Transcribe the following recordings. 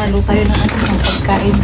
Halo tayo ng ano, ng pagkain.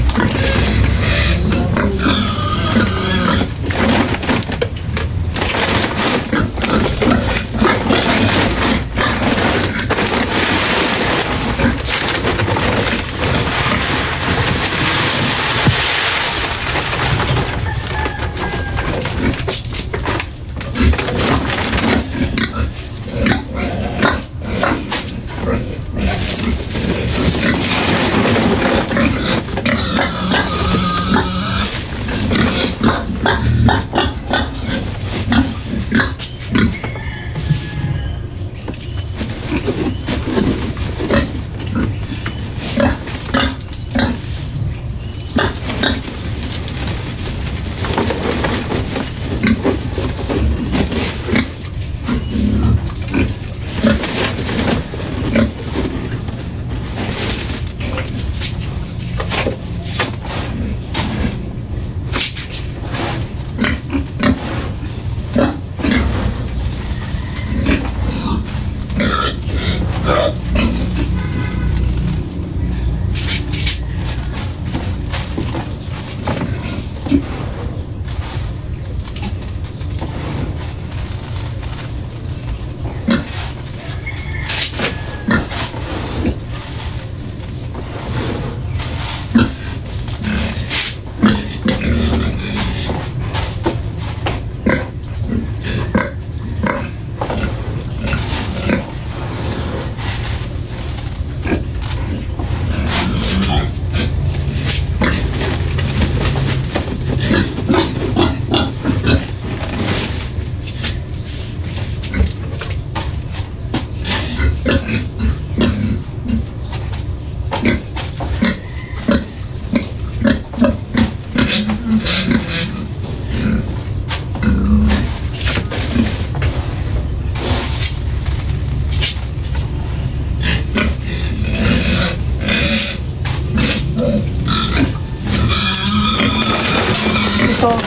Ito,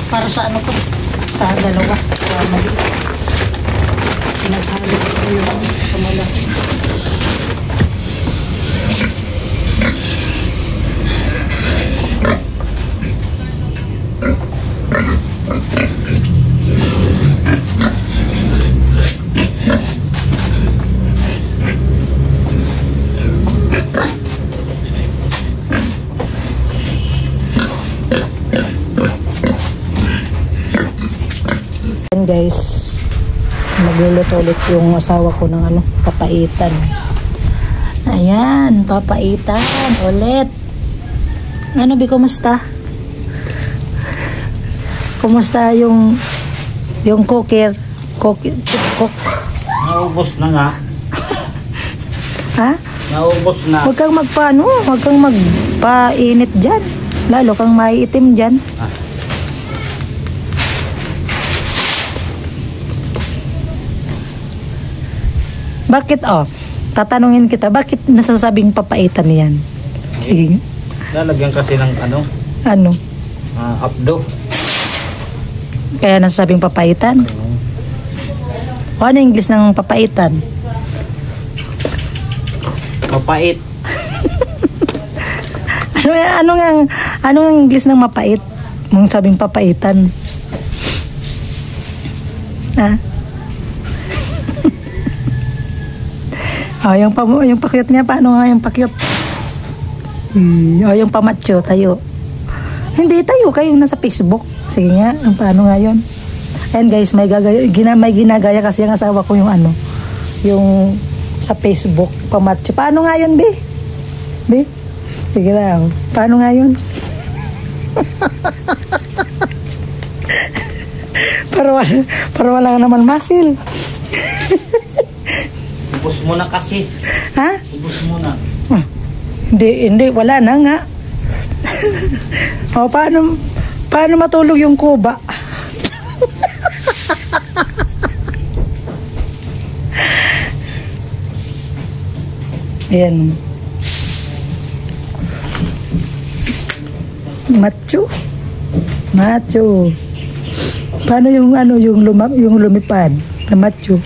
para sa ano to? Sa dalawa. Sa maliit. Pinaghalo ko yung sa malaki. Guys, magluluto ulit yung asawa ko ng ano, papaitan. Ayan, papaitan ulit. Ano bi, kumusta? Kumusta yung cooker? Cook. Naubos na nga. Ha? Naubos na. Huwag kang huwag kang magpainit dyan. Lalo kang maiitim dyan. Bakit, tatanungin kita, bakit nasasabing papaitan yan? Sige. Lalagyan kasi ng ano? Ano? Apdo. Kaya nasasabing papaitan? O ano yung English ng papaitan? Mapait. Ano ang English ng mapait? Mong sabing papaitan. Ha? Yung pakyut niya, paano nga yung pakyut? Yung pamacho, tayo. Hindi, tayo, kayong nasa Facebook. Sige nga, paano nga yun? Ayan guys, may ginagaya kasi yung asawa ko yung ano, yung sa Facebook, pamacho. Paano nga yun, Be? Be? Sige lang, paano nga yun? para wala naman masil. Ubus mo na kasi. Ha? Ubus mo na. Hindi, wala na nga. O, paano matulog yung kuba? Ayan. Macho. Paano yung ano, yung lumipad na macho?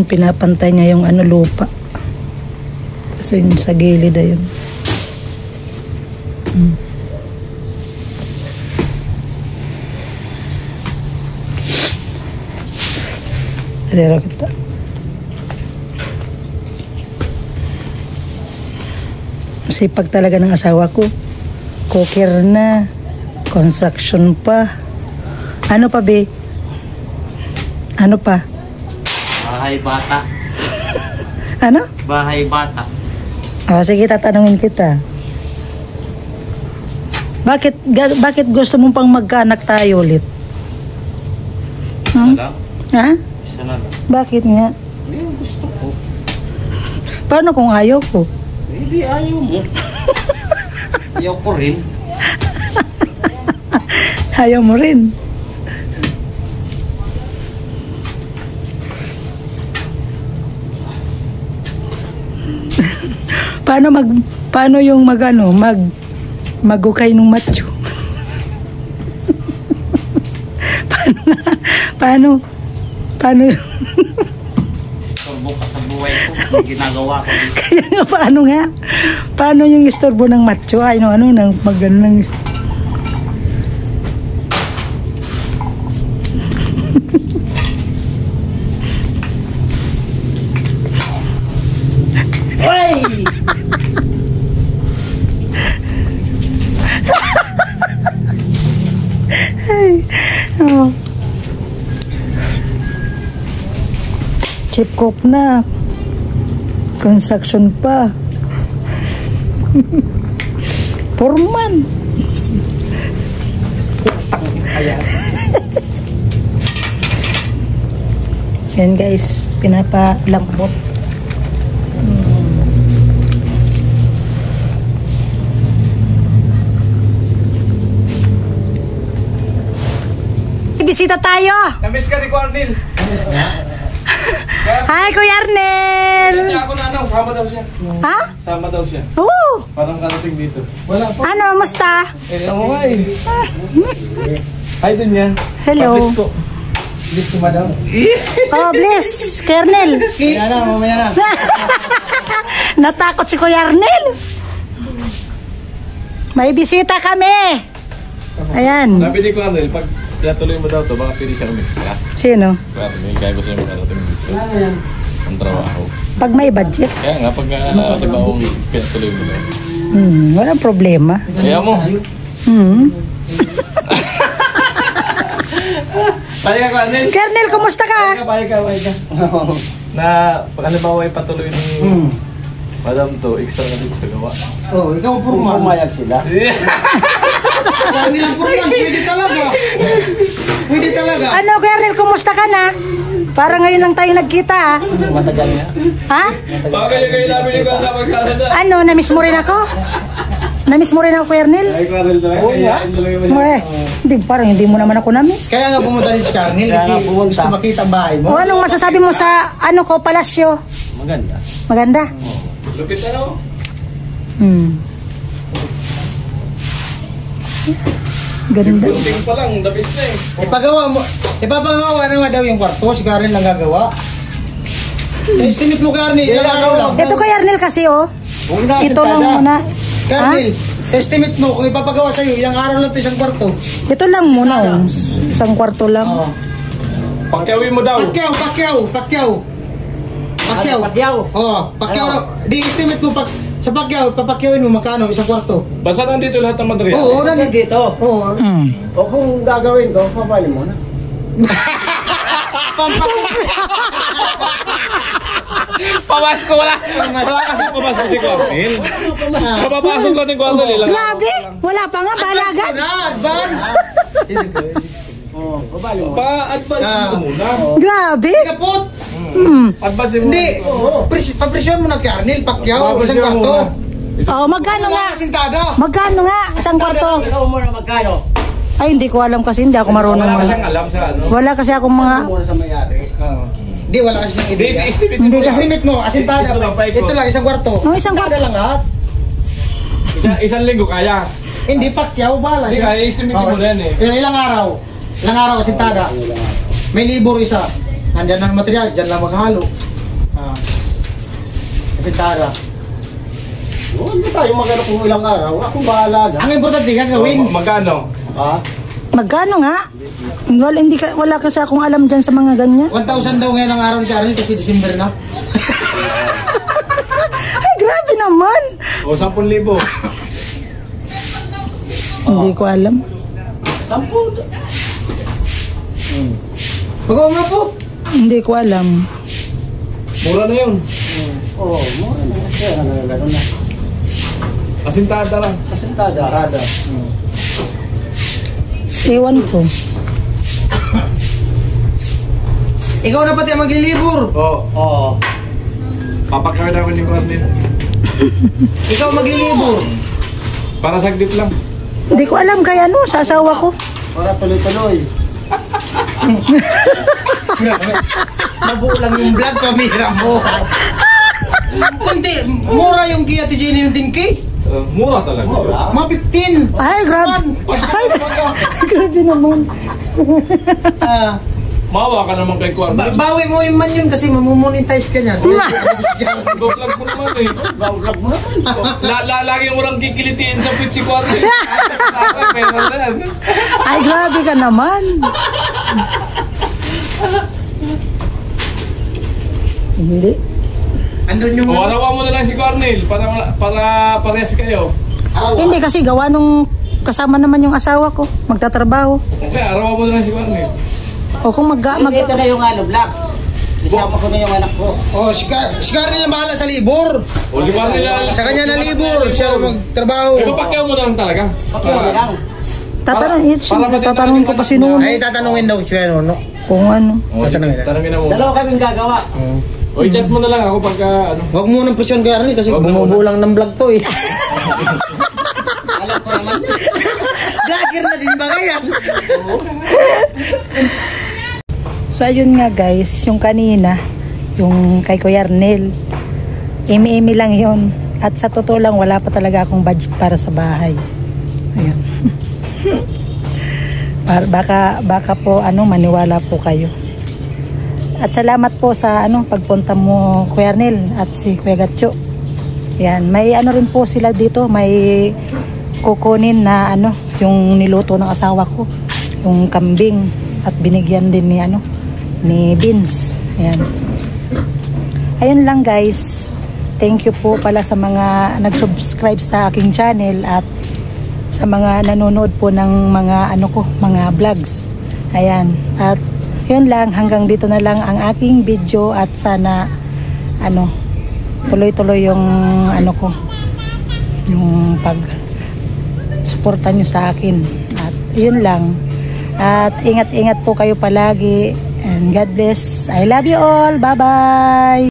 Pinapantay niya yung ano lupa. Kasi yung sa gilid ayun. Alera kita. Sipag talaga ng asawa ko. Cooker na. Construction pa. Ano pa, be? Ano pa? Bahay bata. Ano? Bahay bata. Oh, sige, tatanungin kita. Bakit gusto mong pang magkaanak tayo ulit? Isa na lang. Ha? Isa na lang. Bakit nga? Hindi yung gusto ko. Paano kung ayaw ko? Hindi ayaw mo. Ayaw ko rin. Ayaw mo rin. Paano yung magukay ng macho? paano Turbo ka sa buhay ko. May ginagawa ko dito. kaya nga paano yung istorbo ng macho ay nang magano ng Oy! oh. Chip cook na. Construction pa. Foreman. Yan guys, pinapalambot. Bisita tayo. Namiss ka ni Cornel. Hi, Kuya Arnel. Kaya ako na sama daw siya. Ha? Sama daw siya. Oo. Parang karating dito. Wala pa. Ano, musta? Oo nga eh. Hi dun yan. Hello. Bless po. Bless ko madam. Oh, bless. Kernel. Mamaya na. Natakot si Kuya Arnel. May bisita kami. Ayan. Sabi ni Cornel, pag tuloy mo daw to, baka pili siyang extra. Sino? Cornel, kaya gusto niya makarating dito. Ang trabaho. Pag may budget. Kaya nga, pag trabaho, tuloy mo daw. Walang problema. Kaya mo. Bye ka, Cornel. Kernel, kumusta ka? Bye ka. Na, pag halimbawa ay patuloy ni Madam to, extra na dito sa gawa. Oh, ikaw purman. Pumayag sila. Dami lang purman, pwede talaga. Pwede talaga. Ano, Kernel, kumusta ka na? Para ngayon lang tayo nagkita, ha? Matagal niya. Ha? Baka kayo namin yung kanda magkakanda. Ano, namiss mo rin ako? Namiss mo rin ako, Kernel? Ay, Cornel talaga. Kayain talaga mo. Parang hindi mo naman ako namiss. Kaya nga pumunta din si Carnel kasi gusto makita ang bahay mo. O, anong masasabi mo sa, palasyo? Maganda. Maganda? Lupit ano? Ganda. Bunting pa lang, dabis na eh. Ipapagawa na nga daw yung kwarto, si Carnel lang gagawa. Estimate mo, Carnel, ilang araw lang. Ito kay Arnel kasi, oh. Ito lang muna. Carnel, estimate mo kung ipapagawa sa'yo, ilang araw lang ito isang kwarto. Ito lang muna, oh. Isang kwarto lang. Oo. Pakyawin mo daw. Pakyaw. Oh, pakyaw. Di estimate mo sa pakyaw, papakyawin mo magkano isang kwarto. Basta nandito lahat ng material. Oo, nandito. Oo. O kung gagawin ko, papali mo na. Pamas ko wala. Wala kasi pumasok si Cornel. Papapasok ko ng Cornel ilang. Grabe! Wala pa nga, balagan. Advance. Pa-advance mo muna. Grabe! Kapot. Advance mo. Hindi. Papresyon mo na Carnel, pakyaw, isang kwarto. Oh, magkano nga? Wala kasintada. Magkano nga? Isang kwarto? Ikaw muna magkano? Ay, hindi ko alam kasi hindi ako marunong. Wala ka siyang alam sa ano. Wala kasi akong mga... Muna sa may-ari. Oo. Hindi, wala kasi siyang Hindi, idea. estimate Hindi mo. kasi- Estimate mo, asintada. Ito lang, paikot. Ito lang, isang kwarto. Isang kwarto. Asintada lang lahat. Isang linggo kaya. Hindi, pakyaw, bahala Hindi, siya. kaya estimate mo na yan eh. Ilang araw? Ilang araw, asintada. May libor isa. Nandyan ang material, dyan lang maghalo. Asintada. Oh, hindi tayo magano kung ilang araw. Akong bahala na. Ang importante, gagawin. Magkano? Ha? Magkano nga? Wala kasi akong alam dyan sa mga ganyan. 1,000 daw ngayon ang araw ni Karel kasi December na. Ay, grabe naman. O, 10,000. Hindi ko alam. 10. Pag-uwi mo po. Hindi ko alam. Mura na yun. Oo, mura na. Kaya gano'n na. Asintada lang. Kasintada. Asintada. Ewan ko. Ikaw na pati ang maglilibor. Oo. Oo. Papakawin namin ni Cornel. Ikaw maglilibor. Para saglit lang. Hindi ko alam kaya ano, sa asawa ko. Para tuloy-tuloy. Nabuo lang yung vlog, pamira mo. Kundi, mura yung Kia Tigini yung 10K. Mura talaga. Mura. Mga 15. Ay, grabe. Ay, grabe naman. Ah, Mawa ka naman kay Cornel. bawi mo yung man yun kasi mamumonetize ka niyan. Go vlog mo naman eh. Vlog mo naman. Lagi mo lang kikilitiin sa pitch si Cornel. Pero na yan. Ay, grabe ka naman. Hindi. Andun yung... O, arawan mo na lang si Cornel para parehas kayo. Hindi kasi gawa nung kasama naman yung asawa ko. Magtatrabaho. Okay, arawan mo na lang si Cornel. O kung Ito na yung vlog. Isama ko na yung anak ko. Oh, si Karel na bahala sa libor. O, di ba nila? Sa kanya na libor, siya magtrabaho. Eh, mapakyaw mo na lang talaga. Pakiyaw lang. tatanungin ko pa si Nuno. Ay, tatanungin daw siya, no? Kung ano. O, tanongin na mo. Dalawa kaming gagawa. O, i-chat mo na lang ako pagka ano. Huwag mo nang pusyon Karel kasi Huwag mo bumubulang ng vlog to eh. Alam ko naman. Vlogger na din ba kaya? So ayun nga guys, yung kanina, yung kay Kuya Arnel, imi-imi lang yon. At sa totoo lang, wala pa talaga akong budget para sa bahay. Ayun. baka po maniwala po kayo. At salamat po sa pagpunta mo Kuya Arnel at si Kuya Gatcho. Yan, may rin po sila dito, may kukunin na yung niluto ng asawa ko, yung kambing, at binigyan din ni Vince. Ayan. Ayun lang guys. Thank you po pala sa mga nag-subscribe sa aking channel at sa mga nanonood po ng mga mga vlogs. Ayan. At yun lang, hanggang dito na lang ang aking video at sana tuloy-tuloy yung ko, yung pag-suporta nyo sa akin. At yun lang. At ingat-ingat po kayo palagi. And God bless. I love you all. Bye-bye.